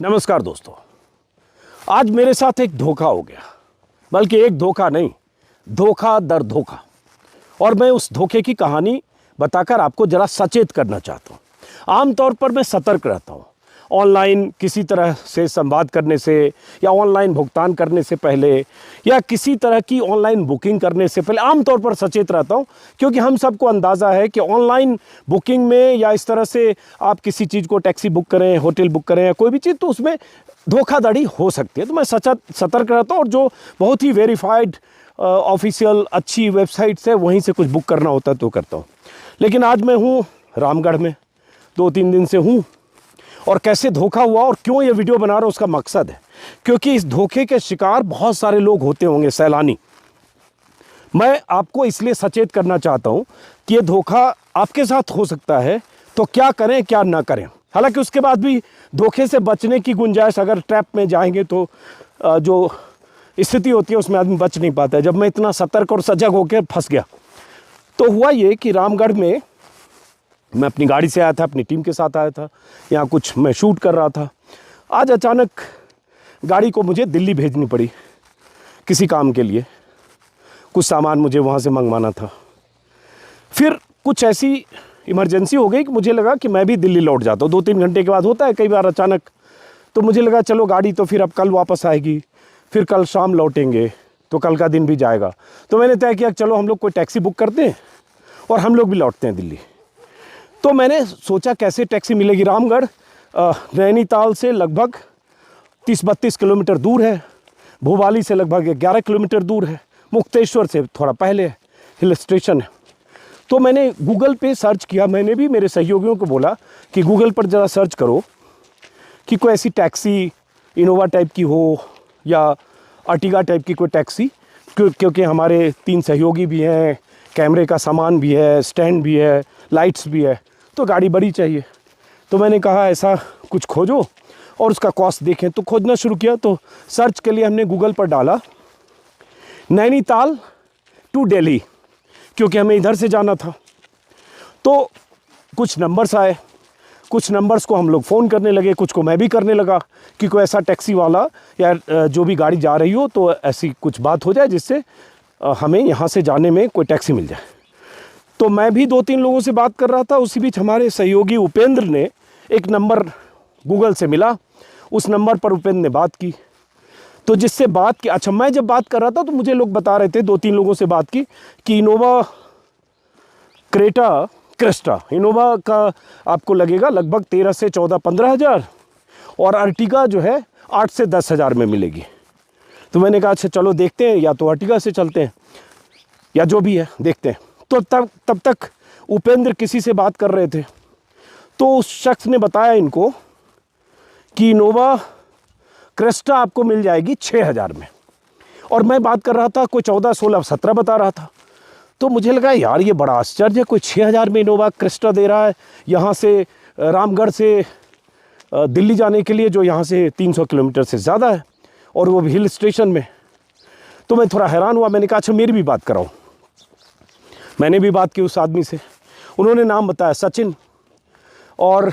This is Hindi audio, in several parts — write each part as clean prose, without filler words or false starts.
नमस्कार दोस्तों। आज मेरे साथ एक धोखा हो गया, बल्कि एक धोखा नहीं, धोखा दर धोखा। और मैं उस धोखे की कहानी बताकर आपको जरा सचेत करना चाहता हूँ। आमतौर पर मैं सतर्क रहता हूँ ऑनलाइन किसी तरह से संवाद करने से, या ऑनलाइन भुगतान करने से पहले, या किसी तरह की ऑनलाइन बुकिंग करने से पहले आमतौर पर सचेत रहता हूँ, क्योंकि हम सबको अंदाज़ा है कि ऑनलाइन बुकिंग में या इस तरह से आप किसी चीज़ को टैक्सी बुक करें, होटल बुक करें या कोई भी चीज़, तो उसमें धोखाधड़ी हो सकती है। तो मैं सतर्क रहता हूँ, और जो बहुत ही वेरीफाइड ऑफिशियल अच्छी वेबसाइट्स है वहीं से कुछ बुक करना होता है तो करता हूँ। लेकिन आज मैं हूँ रामगढ़ में, 2-3 दिन से हूँ, और कैसे धोखा हुआ और क्यों ये वीडियो बना रहा हूँ उसका मकसद है, क्योंकि इस धोखे के शिकार बहुत सारे लोग होते होंगे, सैलानी। मैं आपको इसलिए सचेत करना चाहता हूँ कि ये धोखा आपके साथ हो सकता है, तो क्या करें क्या ना करें। हालांकि उसके बाद भी धोखे से बचने की गुंजाइश, अगर ट्रैप में जाएंगे तो जो स्थिति होती है उसमें आदमी बच नहीं पाता है। जब मैं इतना सतर्क और सजग होकर फंस गया, तो हुआ ये कि रामगढ़ में मैं अपनी गाड़ी से आया था, अपनी टीम के साथ आया था, यहाँ कुछ मैं शूट कर रहा था। आज अचानक गाड़ी को मुझे दिल्ली भेजनी पड़ी किसी काम के लिए, कुछ सामान मुझे वहाँ से मंगवाना था। फिर कुछ ऐसी इमरजेंसी हो गई कि मुझे लगा कि मैं भी दिल्ली लौट जाता हूँ। 2-3 घंटे के बाद होता है कई बार अचानक, तो मुझे लगा चलो गाड़ी तो फिर अब कल वापस आएगी, फिर कल शाम लौटेंगे, तो कल का दिन भी जाएगा। तो मैंने तय किया चलो हम लोग कोई टैक्सी बुक करते हैं और हम लोग भी लौटते हैं दिल्ली। तो मैंने सोचा कैसे टैक्सी मिलेगी। रामगढ़ नैनीताल से लगभग 30-32 किलोमीटर दूर है, भोपाली से लगभग 11 किलोमीटर दूर है, मुक्तेश्वर से थोड़ा पहले हिल स्टेशन है। तो मैंने गूगल पे सर्च किया। मैंने भी मेरे सहयोगियों को बोला कि गूगल पर ज़रा सर्च करो कि कोई ऐसी टैक्सी इनोवा टाइप की हो या अर्टिगा टाइप की कोई टैक्सी, क्योंकि हमारे 3 सहयोगी भी हैं, कैमरे का सामान भी है, स्टैंड भी है, लाइट्स भी है, तो गाड़ी बड़ी चाहिए। तो मैंने कहा ऐसा कुछ खोजो और उसका कॉस्ट देखें। तो खोजना शुरू किया। तो सर्च के लिए हमने गूगल पर डाला नैनीताल टू दिल्ली, क्योंकि हमें इधर से जाना था। तो कुछ नंबर्स आए, कुछ नंबर्स को हम लोग फ़ोन करने लगे, कुछ को मैं भी करने लगा कि कोई ऐसा टैक्सी वाला या जो भी गाड़ी जा रही हो तो ऐसी कुछ बात हो जाए जिससे हमें यहाँ से जाने में कोई टैक्सी मिल जाए। तो मैं भी 2-3 लोगों से बात कर रहा था। उसी बीच हमारे सहयोगी उपेंद्र ने एक नंबर गूगल से मिला, उस नंबर पर उपेंद्र ने बात की। तो जिससे बात की, अच्छा मैं जब बात कर रहा था तो मुझे लोग बता रहे थे, 2-3 लोगों से बात की कि इनोवा क्रेस्टा इनोवा का आपको लगेगा लगभग 13 से 14-15 हज़ार, और अर्टिगा जो है 8 से 10 हज़ार में मिलेगी। तो मैंने कहा अच्छा चलो देखते हैं, या तो अर्टिगा से चलते हैं या जो भी है देखते हैं। तो तब तक उपेंद्र किसी से बात कर रहे थे। तो उस शख्स ने बताया इनको कि इनोवा क्रेस्टा आपको मिल जाएगी 6 हज़ार में, और मैं बात कर रहा था कोई 14, 16, 17 बता रहा था। तो मुझे लगा यार ये बड़ा आश्चर्य है, कोई 6 हज़ार में इनोवा क्रेस्टा दे रहा है यहाँ से रामगढ़ से दिल्ली जाने के लिए, जो यहाँ से 300 किलोमीटर से ज़्यादा है, और वो भी हिल स्टेशन में। तो मैं थोड़ा हैरान हुआ। मैंने कहा अच्छा मेरी भी बात कराओ। मैंने भी बात की उस आदमी से, उन्होंने नाम बताया सचिन, और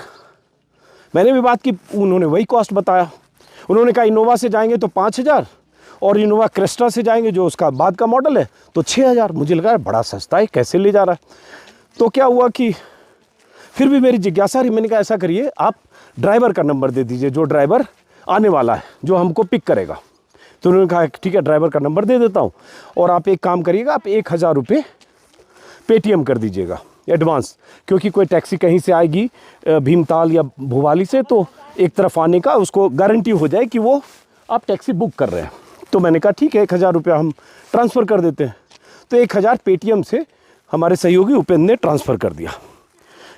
मैंने भी बात की, उन्होंने वही कॉस्ट बताया। उन्होंने कहा इनोवा से जाएंगे तो 5 हज़ार, और इनोवा क्रेस्टा से जाएंगे जो उसका बाद का मॉडल है तो 6 हज़ार। मुझे लगा बड़ा सस्ता है, कैसे ले जा रहा है। तो क्या हुआ कि फिर भी मेरी जिज्ञासा रही। मैंने कहा ऐसा करिए आप ड्राइवर का नंबर दे दीजिए, जो ड्राइवर आने वाला है, जो हमको पिक करेगा। तो उन्होंने कहा ठीक है ड्राइवर का नंबर दे देता हूँ, और आप एक काम करिएगा, आप 1,000 रुपये पेटीएम कर दीजिएगा एडवांस, क्योंकि कोई टैक्सी कहीं से आएगी भीमताल या भोपाली से, तो एक तरफ आने का उसको गारंटी हो जाए कि वो आप टैक्सी बुक कर रहे हैं। तो मैंने कहा ठीक है 1,000 रुपया हम ट्रांसफ़र कर देते हैं। तो 1,000 पेटीएम से हमारे सहयोगी उपेंद्र ने ट्रांसफ़र कर दिया।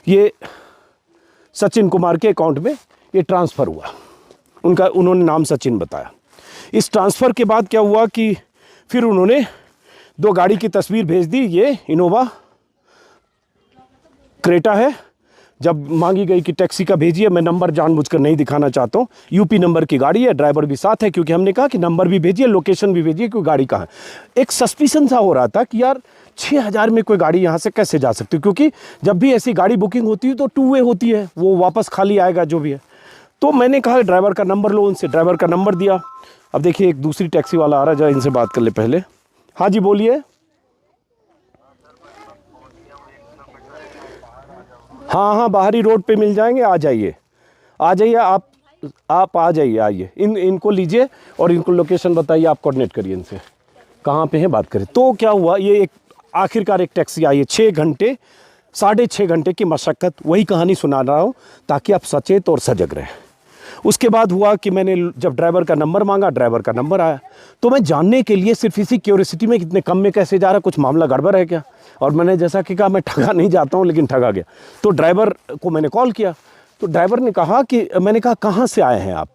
ये सचिन कुमार के अकाउंट में ये ट्रांसफ़र हुआ। उन्होंने नाम सचिन बताया। इस ट्रांसफ़र के बाद क्या हुआ कि फिर उन्होंने 2 गाड़ी की तस्वीर भेज दी। ये इनोवा क्रेटा है। जब मांगी गई कि टैक्सी का भेजिए, मैं नंबर जानबूझकर नहीं दिखाना चाहता हूँ, यूपी नंबर की गाड़ी है, ड्राइवर भी साथ है, क्योंकि हमने कहा कि नंबर भी भेजिए, लोकेशन भी भेजिए, क्योंकि गाड़ी कहाँ है। एक सस्पिशन सा हो रहा था कि यार 6 हज़ार में कोई गाड़ी यहाँ से कैसे जा सकती है, क्योंकि जब भी ऐसी गाड़ी बुकिंग होती है तो 2 वे होती है, वो वापस खाली आएगा जो भी है। तो मैंने कहा ड्राइवर का नंबर लो उनसे, ड्राइवर का नंबर दिया। अब देखिए एक दूसरी टैक्सी वाला आ रहा है, जरा इनसे बात कर ले पहले। हाँ जी बोलिए। हाँ हाँ, बाहरी रोड पे मिल जाएंगे, आ जाइए आ जाइए, आप आ जाइए, आइए इनको लीजिए और इनको लोकेशन बताइए, आप कोऑर्डिनेट करिए इनसे कहाँ पे हैं, बात करें। तो क्या हुआ, ये एक आखिरकार एक टैक्सी आई है। 6 घंटे 6.5 घंटे की मशक्क़त, वही कहानी सुना रहा हूँ ताकि आप सचेत और सजग रहें। उसके बाद हुआ कि मैंने जब ड्राइवर का नंबर मांगा, ड्राइवर का नंबर आया, तो मैं जानने के लिए सिर्फ इसी क्यूरियोसिटी में कितने कम में कैसे जा रहा है, कुछ मामला गड़बड़ है क्या। और मैंने जैसा कि कहा मैं ठगा नहीं जाता हूँ, लेकिन ठगा गया। तो ड्राइवर को मैंने कॉल किया, तो ड्राइवर ने कहा कि मैंने कहा कहाँ से आए हैं आप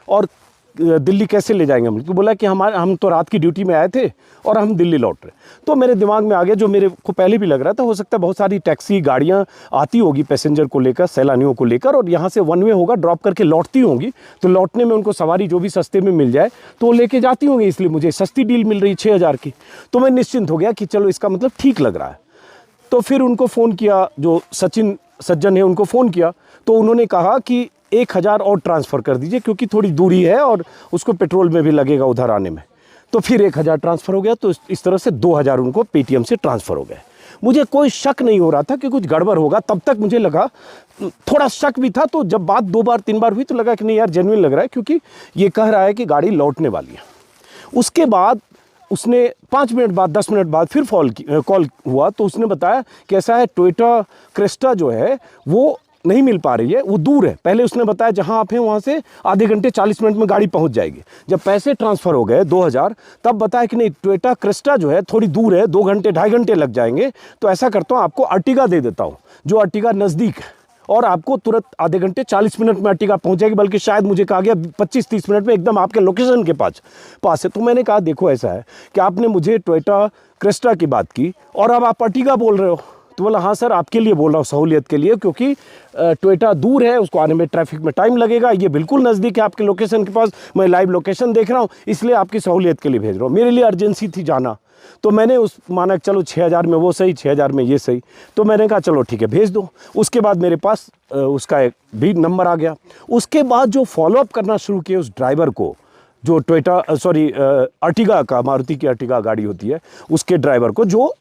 और दिल्ली कैसे ले जाएंगे हम। तो बोला कि हम तो रात की ड्यूटी में आए थे और हम दिल्ली लौट रहे। तो मेरे दिमाग में आ गया, जो मेरे को पहले भी लग रहा था, हो सकता है बहुत सारी टैक्सी गाड़ियाँ आती होगी पैसेंजर को लेकर, सैलानियों को लेकर, और यहाँ से वन वे होगा, ड्रॉप करके लौटती होंगी। तो लौटने में उनको सवारी जो भी सस्ते में मिल जाए तो वो लेके जाती होंगी, इसलिए मुझे सस्ती डील मिल रही 6,000 की। तो मैं निश्चिंत हो गया कि चलो इसका मतलब ठीक लग रहा है। तो फिर उनको फ़ोन किया, जो सचिन सज्जन है उनको फ़ोन किया, तो उन्होंने कहा कि 1,000 और ट्रांसफ़र कर दीजिए, क्योंकि थोड़ी दूरी है और उसको पेट्रोल में भी लगेगा उधर आने में। तो फिर 1,000 ट्रांसफ़र हो गया। तो इस तरह से 2,000 उनको पेटीएम से ट्रांसफ़र हो गए। मुझे कोई शक नहीं हो रहा था कि कुछ गड़बड़ होगा, तब तक मुझे लगा, थोड़ा शक भी था। तो जब बात 2 बार 3 बार हुई तो लगा कि नहीं यार, जेन्युइन लग रहा है, क्योंकि ये कह रहा है कि गाड़ी लौटने वाली है। उसके बाद उसने 5 मिनट बाद 10 मिनट बाद फिर कॉल हुआ, तो उसने बताया कि ऐसा है, टोयोटा क्रेस्टा जो है वो नहीं मिल पा रही है, वो दूर है। पहले उसने बताया जहां आप हैं वहां से आधे घंटे 40 मिनट में गाड़ी पहुंच जाएगी। जब पैसे ट्रांसफ़र हो गए 2,000, तब बताया कि नहीं, टोयोटा क्रेस्टा जो है थोड़ी दूर है, 2 घंटे 2.5 घंटे लग जाएंगे। तो ऐसा करता हूँ, आपको अर्टिगा दे देता हूँ, जो अर्टिगा नज़दीक है और आपको तुरंत आधे घंटे 40 मिनट में अर्टिगा पहुंच जाएगी, बल्कि शायद मुझे कहा गया 25-30 मिनट में एकदम आपके लोकेशन के पास है। तो मैंने कहा देखो ऐसा है कि आपने मुझे टोयोटा क्रेस्टा की बात की और अब आप अर्टिगा बोल रहे हो। तो बोला हाँ सर, आपके लिए बोल रहा हूँ, सहूलियत के लिए, क्योंकि टोयोटा दूर है, उसको आने में ट्रैफिक में टाइम लगेगा। ये बिल्कुल नज़दीक है आपके लोकेशन के पास, मैं लाइव लोकेशन देख रहा हूँ, इसलिए आपकी सहूलियत के लिए भेज रहा हूँ। मेरे लिए अर्जेंसी थी जाना, तो मैंने उस माना चलो 6,000 में वो सही, 6,000 में ये सही। तो मैंने कहा चलो ठीक है, भेज दो। उसके बाद मेरे पास उसका एक भी नंबर आ गया। उसके बाद जो फॉलोअप करना शुरू किया उस ड्राइवर को, जो अर्टिगा का, मारुति की अर्टिगा गाड़ी होती है, उसके ड्राइवर को, जो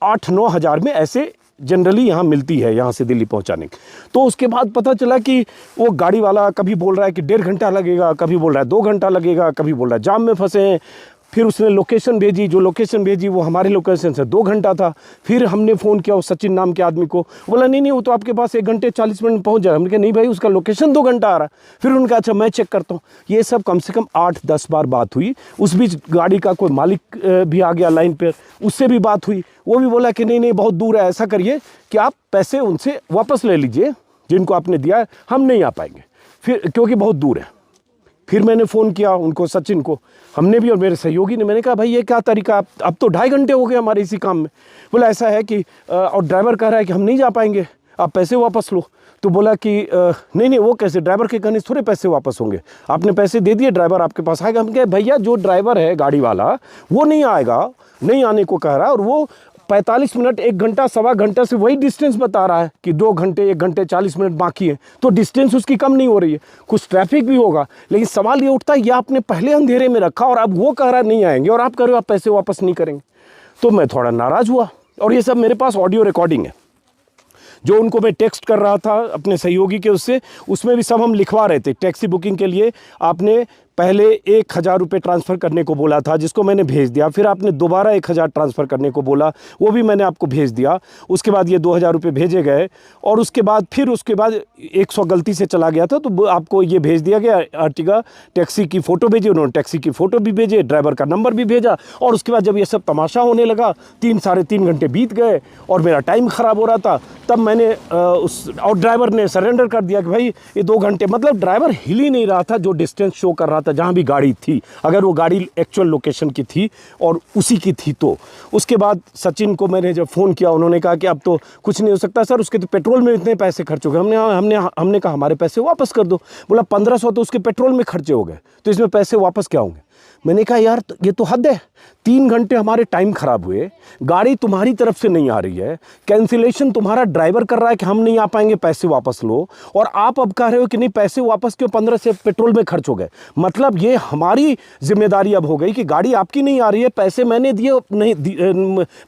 8-9 हज़ार में ऐसे जनरली यहाँ मिलती है, यहाँ से दिल्ली पहुँचाने की। तो उसके बाद पता चला कि वो गाड़ी वाला कभी बोल रहा है कि 1.5 घंटा लगेगा, कभी बोल रहा है 2 घंटा लगेगा, कभी बोल रहा है जाम में फंसे हैं। फिर उसने लोकेशन भेजी, जो लोकेशन भेजी वो हमारे लोकेशन से 2 घंटा था। फिर हमने फ़ोन किया उस सचिन नाम के आदमी को, बोला नहीं वो तो आपके पास 1 घंटे 40 मिनट में पहुँच जाएगा। हमने कहा नहीं भाई, उसका लोकेशन 2 घंटा आ रहा है। फिर उनका अच्छा मैं चेक करता हूँ। ये सब कम से कम 8-10 बार बात हुई। उस बीच गाड़ी का कोई मालिक भी आ गया लाइन पर, उससे भी बात हुई। वो भी बोला कि नहीं बहुत दूर है, ऐसा करिए कि आप पैसे उनसे वापस ले लीजिए जिनको आपने दिया है, हम नहीं आ पाएंगे फिर, क्योंकि बहुत दूर है। फिर मैंने फ़ोन किया उनको, सचिन को, हमने भी और मेरे सहयोगी ने। मैंने कहा भाई ये क्या तरीका, अब तो 2.5 घंटे हो गए हमारे इसी काम में। बोला ऐसा है कि और ड्राइवर कह रहा है कि हम नहीं जा पाएंगे, आप पैसे वापस लो। तो बोला कि नहीं वो कैसे, ड्राइवर के कहने से थोड़े पैसे वापस होंगे, आपने पैसे दे दिए, ड्राइवर आपके पास आएगा। हम कहे भैया जो ड्राइवर है गाड़ी वाला वो नहीं आएगा, नहीं आने को कह रहा है, और वो 45 मिनट 1 घंटा 1.25 घंटा से वही डिस्टेंस बता रहा है कि 2 घंटे 1 घंटे 40 मिनट बाकी है। तो डिस्टेंस उसकी कम नहीं हो रही है, कुछ ट्रैफिक भी होगा, लेकिन सवाल ये उठता है ये आपने पहले अंधेरे में रखा और अब वो कह रहा है नहीं आएंगे और आप कह रहे हो आप पैसे वापस नहीं करेंगे। तो मैं थोड़ा नाराज़ हुआ, और ये सब मेरे पास ऑडियो रिकॉर्डिंग है, जो उनको मैं टेक्स्ट कर रहा था अपने सहयोगी के, उसमें भी सब हम लिखवा रहे थे। टैक्सी बुकिंग के लिए आपने पहले 1,000 रुपये ट्रांसफ़र करने को बोला था, जिसको मैंने भेज दिया। फिर आपने दोबारा 1,000 ट्रांसफ़र करने को बोला, वो भी मैंने आपको भेज दिया। उसके बाद ये 2,000 रुपये भेजे गए, और उसके बाद 100 गलती से चला गया था, तो आपको ये भेज दिया गया। अर्टिगा टैक्सी की फ़ोटो भेजी, उन्होंने टैक्सी की फ़ोटो भी भेजे, ड्राइवर का नंबर भी भेजा। और उसके बाद जब ये सब तमाशा होने लगा, 3-3.5 घंटे बीत गए और मेरा टाइम ख़राब हो रहा था, तब मैंने और ड्राइवर ने सरेंडर कर दिया कि भाई ये 2 घंटे, मतलब ड्राइवर हिल ही नहीं रहा था जो डिस्टेंस शो कर रहा था जहाँ भी गाड़ी थी, अगर वो गाड़ी एक्चुअल लोकेशन की थी और उसी की थी। तो उसके बाद सचिन को मैंने जब फ़ोन किया, उन्होंने कहा कि अब तो कुछ नहीं हो सकता सर, उसके तो पेट्रोल में इतने पैसे खर्च हो गए। हमने कहा हमारे पैसे वापस कर दो। बोला 1,500 तो उसके पेट्रोल में खर्चे हो गए, तो इसमें पैसे वापस क्या होंगे। मैंने कहा यार ये तो हद है, 3 घंटे हमारे टाइम ख़राब हुए, गाड़ी तुम्हारी तरफ से नहीं आ रही है, कैंसिलेशन तुम्हारा ड्राइवर कर रहा है कि हम नहीं आ पाएंगे, पैसे वापस लो, और आप अब कह रहे हो कि नहीं पैसे वापस क्यों, 15 से पेट्रोल में खर्च हो गए। मतलब ये हमारी जिम्मेदारी अब हो गई कि गाड़ी आपकी नहीं आ रही है, पैसे मैंने दिए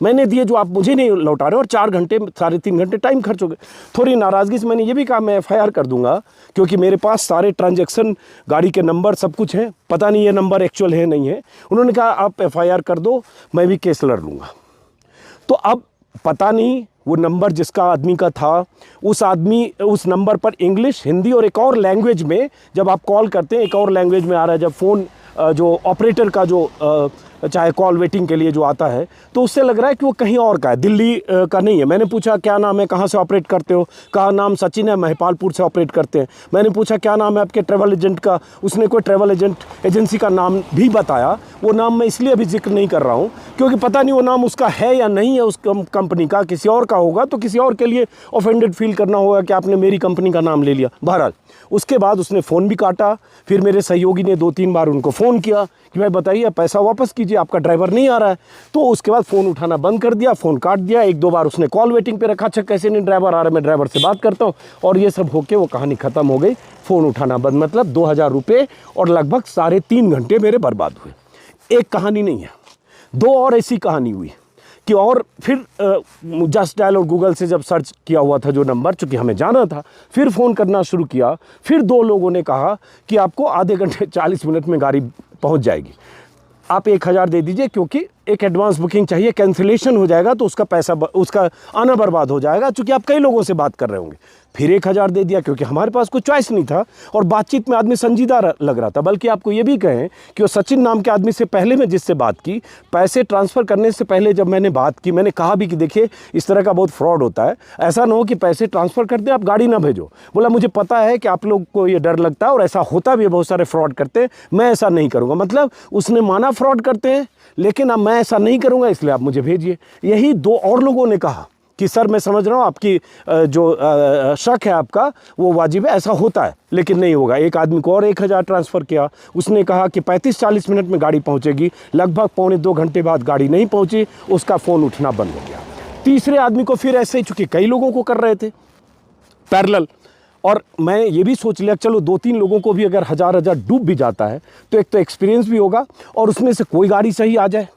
मैंने दिए जो आप मुझे नहीं लौटा रहे हो, और 4 घंटे 3.5 घंटे टाइम खर्च हो गए। थोड़ी नाराज़गी से मैंने ये भी कहा मैं FIR कर दूंगा, क्योंकि मेरे पास सारे ट्रांजैक्शन, गाड़ी के नंबर सब कुछ है, पता नहीं ये नंबर एक्चुअल है नहीं है। उन्होंने कहा आप FIR कर दो, मैं भी केस लड़ लूँगा। तो अब पता नहीं वो नंबर जिसका आदमी का था, उस आदमी उस नंबर पर इंग्लिश, हिंदी और एक और लैंग्वेज में जब आप कॉल करते हैं, एक और लैंग्वेज में आ रहा है। जब फ़ोन जो ऑपरेटर का जो चाहे कॉल वेटिंग के लिए जो आता है, तो उससे लग रहा है कि वो कहीं और का है, दिल्ली का नहीं है। मैंने पूछा क्या नाम है, कहाँ से ऑपरेट करते हो, कहा नाम सचिन है, महिपालपुर से ऑपरेट करते हैं। मैंने पूछा क्या नाम है आपके ट्रैवल एजेंट का, उसने कोई ट्रैवल एजेंसी का नाम भी बताया। वो नाम मैं इसलिए अभी जिक्र नहीं कर रहा हूँ क्योंकि पता नहीं वो नाम उसका है या नहीं है, उस कंपनी का, किसी और का होगा तो किसी और के लिए ऑफेंडेड फील करना होगा कि आपने मेरी कंपनी का नाम ले लिया। बहरहाल उसके बाद उसने फ़ोन भी काटा। फिर मेरे सहयोगी ने 2-3 बार उनको फ़ोन किया कि भाई बताइए पैसा वापस कीजिए, आपका ड्राइवर नहीं आ रहा है। तो उसके बाद फ़ोन उठाना बंद कर दिया, फ़ोन काट दिया। 1-2 बार उसने कॉल वेटिंग पे रखा, अच्छा कैसे नहीं ड्राइवर आ रहा है, मैं ड्राइवर से बात करता हूँ, और ये सब होके वो कहानी ख़त्म हो गई। फ़ोन उठाना बंद, मतलब 2000 रुपये और लगभग 3.5 घंटे मेरे बर्बाद हुए। एक कहानी नहीं है, 2 और ऐसी कहानी हुई कि और फिर जस्ट डायल और गूगल से जब सर्च किया हुआ था जो नंबर, चूँकि हमें जाना था, फिर फ़ोन करना शुरू किया। फिर 2 लोगों ने कहा कि आपको आधे घंटे 40 मिनट में गाड़ी पहुंच जाएगी, आप 1000 दे दीजिए क्योंकि एक एडवांस बुकिंग चाहिए, कैंसिलेशन हो जाएगा तो उसका पैसा, उसका आना बर्बाद हो जाएगा, चूँकि आप कई लोगों से बात कर रहे होंगे। फिर 1000 दे दिया क्योंकि हमारे पास कोई चॉइस नहीं था, और बातचीत में आदमी संजीदा लग रहा था। बल्कि आपको ये भी कहें कि वो सचिन नाम के आदमी से पहले मैं जिससे बात की, पैसे ट्रांसफ़र करने से पहले जब मैंने बात की, मैंने कहा भी कि देखिए इस तरह का बहुत फ्रॉड होता है, ऐसा ना हो कि पैसे ट्रांसफ़र कर दें आप गाड़ी ना भेजो। बोला मुझे पता है कि आप लोग को ये डर लगता है और ऐसा होता भी है, बहुत सारे फ्रॉड करते हैं, मैं ऐसा नहीं करूँगा। मतलब उसने माना फ्रॉड करते हैं, लेकिन अब मैं ऐसा नहीं करूँगा, इसलिए आप मुझे भेजिए। यही 2 और लोगों ने कहा कि सर मैं समझ रहा हूँ आपकी जो शक है आपका वो वाजिब है, ऐसा होता है लेकिन नहीं होगा। एक आदमी को और 1000 ट्रांसफ़र किया, उसने कहा कि 35-40 मिनट में गाड़ी पहुँचेगी। लगभग 1.25 घंटे बाद गाड़ी नहीं पहुँची, उसका फ़ोन उठना बंद हो गया। तीसरे आदमी को फिर ऐसे ही, चूँकि कई लोगों को कर रहे थे पैरेलल, और मैं ये भी सोच लिया चलो 2-3 लोगों को भी अगर 1000 डूब भी जाता है तो एक तो एक्सपीरियंस भी होगा और उसमें से कोई गाड़ी सही आ जाए,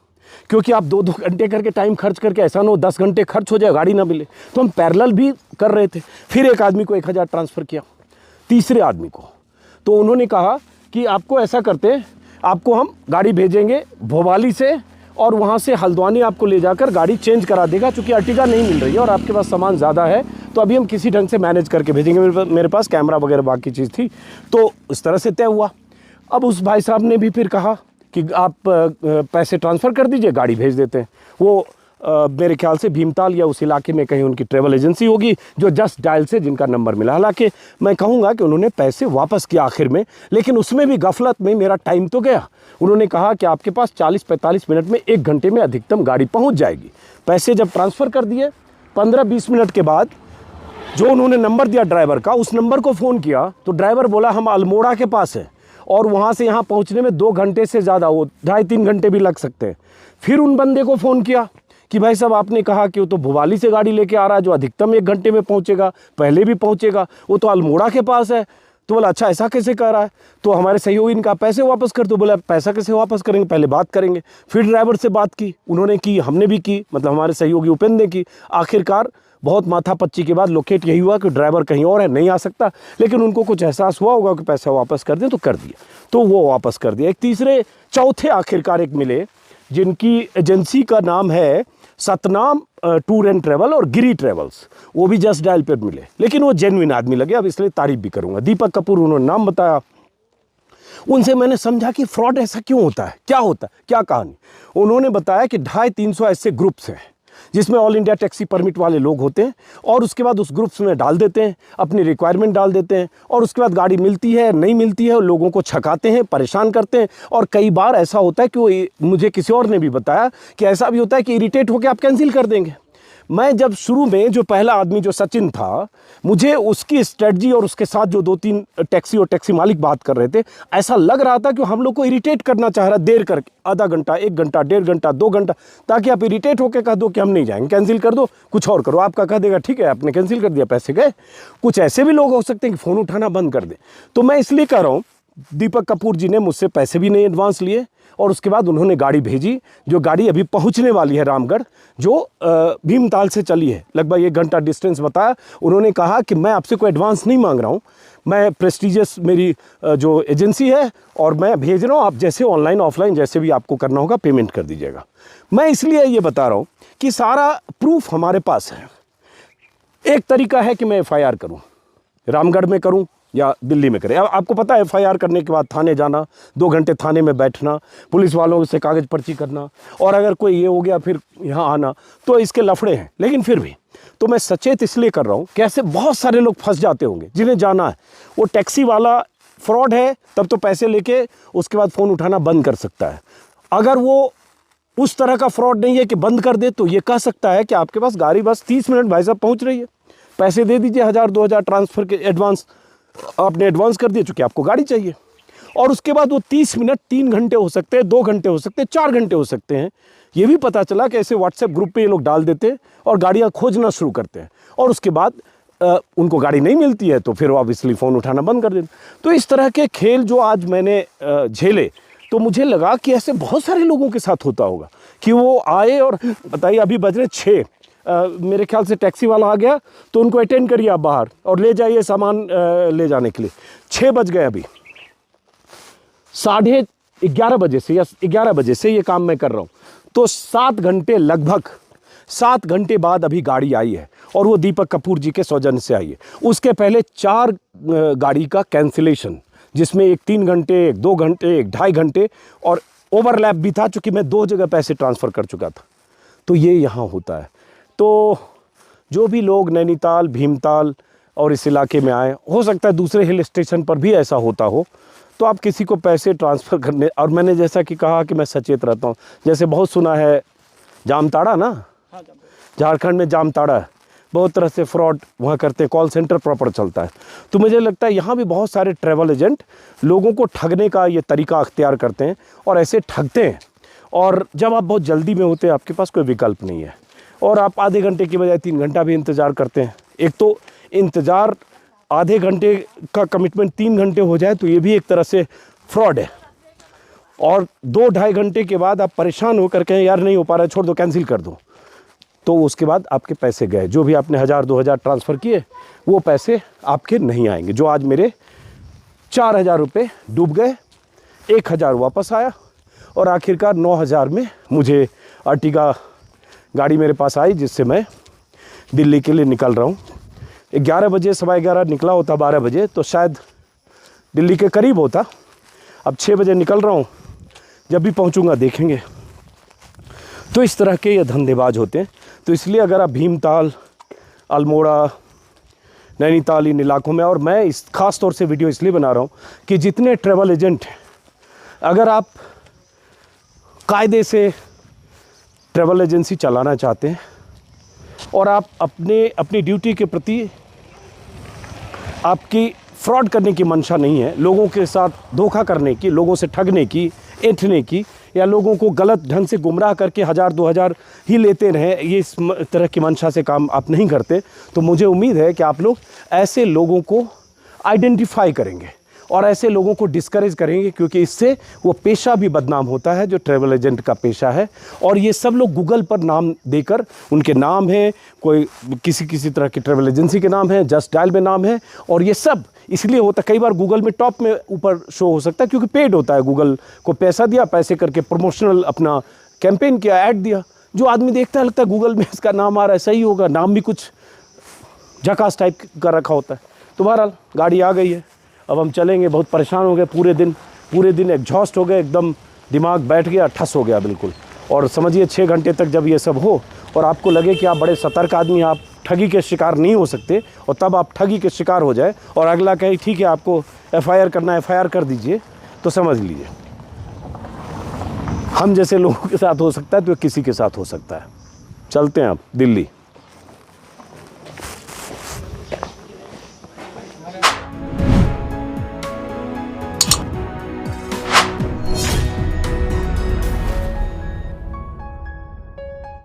क्योंकि आप 2-2 घंटे करके टाइम खर्च करके ऐसा ना हो 10 घंटे खर्च हो जाए गाड़ी ना मिले। तो हम पैरेलल भी कर रहे थे। फिर एक आदमी को 1000 ट्रांसफ़र किया, तीसरे आदमी को, तो उन्होंने कहा कि आपको ऐसा करते हैं, आपको हम गाड़ी भेजेंगे भोपाली से और वहाँ से हल्द्वानी आपको ले जाकर गाड़ी चेंज करा देगा, चूँकि अर्टिगा नहीं मिल रही है और आपके पास सामान ज़्यादा है, तो अभी हम किसी ढंग से मैनेज करके भेजेंगे। मेरे पास कैमरा वगैरह बाकी चीज़ थी, तो इस तरह से तय हुआ। अब उस भाई साहब ने भी फिर कहा कि आप पैसे ट्रांसफ़र कर दीजिए, गाड़ी भेज देते हैं। वो मेरे ख्याल से भीमताल या उस इलाके में कहीं उनकी ट्रैवल एजेंसी होगी जो जस्ट डायल से जिनका नंबर मिला। हालांकि मैं कहूँगा कि उन्होंने पैसे वापस किया आखिर में, लेकिन उसमें भी गफलत में मेरा टाइम तो गया। उन्होंने कहा कि आपके पास 40-45 मिनट में 1 घंटे में अधिकतम गाड़ी पहुँच जाएगी। पैसे जब ट्रांसफ़र कर दिए, 15-20 मिनट के बाद जो उन्होंने नंबर दिया ड्राइवर का, उस नंबर को फ़ोन किया तो ड्राइवर बोला हम अल्मोड़ा के पास है और वहाँ से यहाँ पहुँचने में 2 घंटे से ज़्यादा, वो 2.5-3 घंटे भी लग सकते हैं। फिर उन बंदे को फ़ोन किया कि भाई साहब आपने कहा कि वो तो भोपाली से गाड़ी लेके आ रहा है जो अधिकतम 1 घंटे में पहुँचेगा, पहले भी पहुँचेगा, वो तो अल्मोड़ा के पास है। तो बोला अच्छा ऐसा कैसे कह रहा है, तो हमारे सहयोगी इनका पैसे वापस कर दो। बोला पैसा कैसे वापस करेंगे, पहले बात करेंगे। फिर ड्राइवर से बात की, उन्होंने की, हमने भी की, मतलब हमारे सहयोगी उपेंद्र ने की। आखिरकार बहुत माथापच्ची के बाद लोकेट यही हुआ कि ड्राइवर कहीं और है, नहीं आ सकता, लेकिन उनको कुछ एहसास हुआ होगा कि पैसा वापस कर दें, तो कर दिया, तो वो वापस कर दिया। एक चौथे आखिरकार एक मिले जिनकी एजेंसी का नाम है सतनाम टूर एंड ट्रैवल और गिरी ट्रैवल्स, वो भी जस्ट डायल पे मिले, लेकिन वो जेन्युइन आदमी लगे। अब इसलिए तारीफ भी करूँगा। दीपक कपूर उन्होंने नाम बताया। उनसे मैंने समझा कि फ्रॉड ऐसा क्यों होता है, क्या होता है, क्या कहानी। उन्होंने बताया कि 250-300 ऐसे ग्रुप्स हैं जिसमें ऑल इंडिया टैक्सी परमिट वाले लोग होते हैं, और उसके बाद उस ग्रुप्स में डाल देते हैं, अपनी रिक्वायरमेंट डाल देते हैं, और उसके बाद गाड़ी मिलती है नहीं मिलती है, लोगों को छकाते हैं, परेशान करते हैं। और कई बार ऐसा होता है कि वो, मुझे किसी और ने भी बताया कि ऐसा भी होता है कि इरिटेट होकर आप कैंसिल कर देंगे। मैं जब शुरू में जो पहला आदमी जो सचिन था, मुझे उसकी स्ट्रेटजी और उसके साथ जो 2-3 टैक्सी और टैक्सी मालिक बात कर रहे थे, ऐसा लग रहा था कि हम लोग को इरिटेट करना चाह रहा, देर करके, आधा घंटा, 1 घंटा, 1.5 घंटा, 2 घंटा, ताकि आप इरिटेट होकर कह दो कि हम नहीं जाएंगे, कैंसिल कर दो, कुछ और करो। आपका कह देगा ठीक है, आपने कैंसिल कर दिया, पैसे गए। कुछ ऐसे भी लोग हो सकते हैं कि फ़ोन उठाना बंद कर दें। तो मैं इसलिए कह रहा हूँ, दीपक कपूर जी ने मुझसे पैसे भी नहीं एडवांस लिए, और उसके बाद उन्होंने गाड़ी भेजी, जो गाड़ी अभी पहुंचने वाली है रामगढ़, जो भीमताल से चली है, लगभग 1 घंटा डिस्टेंस बताया। उन्होंने कहा कि मैं आपसे कोई एडवांस नहीं मांग रहा हूं, मैं प्रेस्टीजियस मेरी जो एजेंसी है और मैं भेज रहा हूं, आप जैसे ऑनलाइन ऑफलाइन जैसे भी आपको करना होगा पेमेंट कर दीजिएगा। मैं इसलिए ये बता रहा हूँ कि सारा प्रूफ हमारे पास है। एक तरीका है कि मैं FIR करूँ, रामगढ़ में करूँ या दिल्ली में करें। अब आपको पता है FIR करने के बाद थाने जाना, 2 घंटे थाने में बैठना, पुलिस वालों से कागज़ पर्ची करना, और अगर कोई ये हो गया फिर यहाँ आना, तो इसके लफड़े हैं। लेकिन फिर भी तो मैं सचेत इसलिए कर रहा हूँ कि ऐसे बहुत सारे लोग फंस जाते होंगे जिन्हें जाना है। वो टैक्सी वाला फ्रॉड है, तब तो पैसे लेके उसके बाद फ़ोन उठाना बंद कर सकता है। अगर वो उस तरह का फ्रॉड नहीं है कि बंद कर दे, तो ये कह सकता है कि आपके पास गाड़ी बस 30 मिनट भाई साहब पहुँच रही है, पैसे दे दीजिए, 1000-2000 ट्रांसफ़र के एडवांस आपने एडवांस कर दिया, चूँकि आपको गाड़ी चाहिए। और उसके बाद वो 30 मिनट 3 घंटे हो सकते हैं, 2 घंटे हो सकते हैं, 4 घंटे हो सकते हैं। ये भी पता चला कि ऐसे व्हाट्सएप ग्रुप पे ये लोग डाल देते हैं और गाड़ियाँ खोजना शुरू करते हैं, और उसके बाद उनको गाड़ी नहीं मिलती है तो फिर वो ऑब्वियसली फ़ोन उठाना बंद कर देते। तो इस तरह के खेल जो आज मैंने झेले, तो मुझे लगा कि ऐसे बहुत सारे लोगों के साथ होता होगा कि वो आए और बताइए अभी बज रहे 6, मेरे ख्याल से टैक्सी वाला आ गया तो उनको अटेंड करिए आप बाहर और ले जाइए सामान ले जाने के लिए। 6 बज गए, अभी 11:30 बजे से या 11 बजे से ये काम मैं कर रहा हूँ, तो 7 घंटे, लगभग 7 घंटे बाद अभी गाड़ी आई है, और वो दीपक कपूर जी के सौजन्य से आई है। उसके पहले 4 गाड़ी का कैंसिलेशन, जिसमें एक 3 घंटे, एक 2 घंटे, एक 2.5 घंटे, और ओवरलैप भी था चूँकि मैं 2 जगह पैसे ट्रांसफ़र कर चुका था। तो ये यहाँ होता है। तो जो भी लोग नैनीताल, भीमताल और इस इलाके में आए, हो सकता है दूसरे हिल स्टेशन पर भी ऐसा होता हो, तो आप किसी को पैसे ट्रांसफ़र करने, और मैंने जैसा कि कहा कि मैं सचेत रहता हूँ, जैसे बहुत सुना है जामताड़ा ना, झारखंड में जामताड़ा है, बहुत तरह से फ्रॉड वहाँ करते हैं, कॉल सेंटर प्रॉपर चलता है। तो मुझे लगता है यहाँ भी बहुत सारे ट्रैवल एजेंट लोगों को ठगने का ये तरीका अख्तियार करते हैं और ऐसे ठगते हैं। और जब आप बहुत जल्दी में होते हैं, आपके पास कोई विकल्प नहीं है, और आप आधे घंटे की बजाय 3 घंटा भी इंतज़ार करते हैं। एक तो इंतज़ार, आधे घंटे का कमिटमेंट 3 घंटे हो जाए तो ये भी एक तरह से फ्रॉड है, और 2-2.5 घंटे के बाद आप परेशान होकर कहें यार नहीं हो पा रहा है, छोड़ दो, कैंसिल कर दो, तो उसके बाद आपके पैसे गए। जो भी आपने 1000-2000 ट्रांसफ़र किए वो पैसे आपके नहीं आएंगे। जो आज मेरे 4000 रुपये डूब गए, 1000 वापस आया, और आखिरकार 9000 में मुझे अर्टिगा गाड़ी मेरे पास आई, जिससे मैं दिल्ली के लिए निकल रहा हूँ। 11 बजे, 11:15 निकला होता, 12 बजे तो शायद दिल्ली के करीब होता। अब 6 बजे निकल रहा हूँ, जब भी पहुँचूँगा देखेंगे। तो इस तरह के ये धंधेबाज होते हैं। तो इसलिए अगर आप भीमताल, अल्मोड़ा, नैनीताल इन इलाकों में, और मैं इस ख़ास तौर से वीडियो इसलिए बना रहा हूँ कि जितने ट्रैवल एजेंट हैं, अगर आप कायदे से ट्रैवल एजेंसी चलाना चाहते हैं और आप अपनी ड्यूटी के प्रति आपकी फ्रॉड करने की मंशा नहीं है, लोगों के साथ धोखा करने की, लोगों से ठगने की, ऐंठने की, या लोगों को गलत ढंग से गुमराह करके 1000-2000 ही लेते रहें, ये इस तरह की मंशा से काम आप नहीं करते, तो मुझे उम्मीद है कि आप लोग ऐसे लोगों को आइडेंटिफाई करेंगे और ऐसे लोगों को डिस्करेज करेंगे, क्योंकि इससे वो पेशा भी बदनाम होता है जो ट्रैवल एजेंट का पेशा है। और ये सब लोग गूगल पर नाम देकर, उनके नाम है, कोई किसी तरह की ट्रैवल एजेंसी के नाम है, जस्ट डायल में नाम है, और ये सब इसलिए होता है, कई बार गूगल में टॉप में ऊपर शो हो सकता है क्योंकि पेड होता है, गूगल को पैसा दिया, पैसे करके प्रमोशनल अपना कैंपेन किया, ऐड दिया, जो आदमी देखता है लगता है गूगल में इसका नाम आ रहा है, सही होगा, नाम भी कुछ झकास टाइप का रखा होता है। तो बहरहाल गाड़ी आ गई है, अब हम चलेंगे। बहुत परेशान हो गए, पूरे दिन एग्जॉस्ट हो गए, एकदम दिमाग बैठ गया, ठस हो गया बिल्कुल। और समझिए 6 घंटे तक जब ये सब हो और आपको लगे कि आप बड़े सतर्क आदमी, आप ठगी के शिकार नहीं हो सकते, और तब आप ठगी के शिकार हो जाए और अगला कहे ठीक है आपको FIR करना है, FIR कर दीजिए, तो समझ लीजिए हम जैसे लोगों के साथ हो सकता है तो किसी के साथ हो सकता है। चलते हैं अब दिल्ली।